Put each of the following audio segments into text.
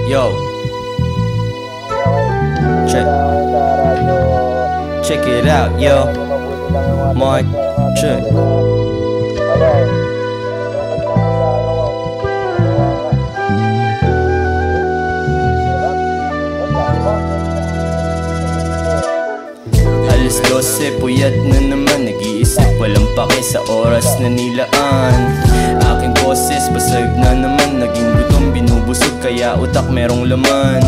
Yo, check it out, yo. Mic check. Alas 12, puyat na naman, nag-iisip, walang pake sa oras na nilaan. Aking boses, basag na naman, naging gutom, binubusog, kaya utak merong laman.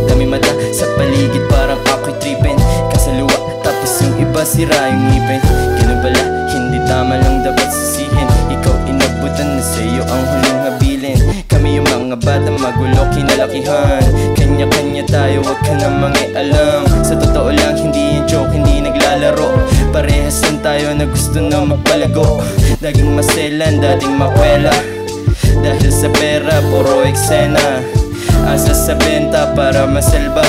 Dami mata sa paligid, parang ako'y trippin. Kasaluwa, tapos yung iba sira yung ngipin. Ganun pala, hindi tama lang dapat sisihin. Ikaw inabutan na sa'yo ang huling habilin. Kami yung mga bata, magulo, kinalakihan. Kanya-kanya tayo, wag ka na mangialam. Sa totoo lang, hindi yung joke, hindi naglalaro. Parehas lang tayo na gusto na magpalago. Naging maselan, dating makwela. Dahil sa pera, puro eksena. Asa sa benta para masalba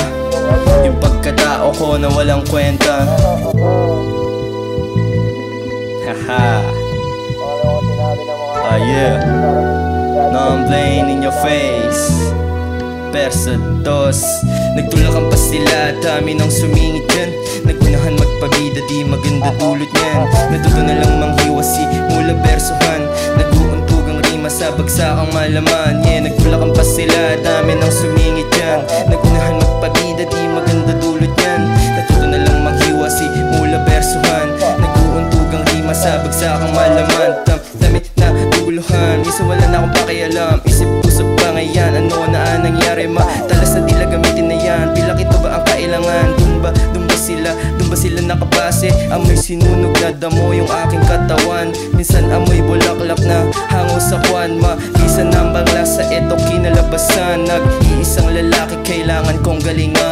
yung pagkatao ko na walang kwenta. Haha. Ah yeah. Now I'm playing in your face. Persa dos. Nagtulakan pa sila, dami nang sumingit dyan. Nagunahan magpabida, di maganda dulot niyan. Natuto na lang manghiwasi mula bersuhan. Nag-uuntugang rima sa bagsakang malaman. Yeah, nagtulakan pa sila, dami nang sumingit dyan. Nagunahan magpabida, di maganda dulot niyan. Natuto na lang manghiwasi mula bersuhan. Nag-uuntugang rima sa bagsakang malaman. Dami na guguluhan, minsan wala na akong pakialam. Isip usap ba ngayon, ano na nangyari ma? Talas na tila gamitin na yan, pilak ito ba ang kailangan? Dun ba sila nakabase? Amoy sinunog na damo yung aking katawan. Minsan amoy bulaklak na hango sa kwan. Minsan ang bangla sa eto kinalabasan. Nag-iisang lalaki kailangan kong galingan.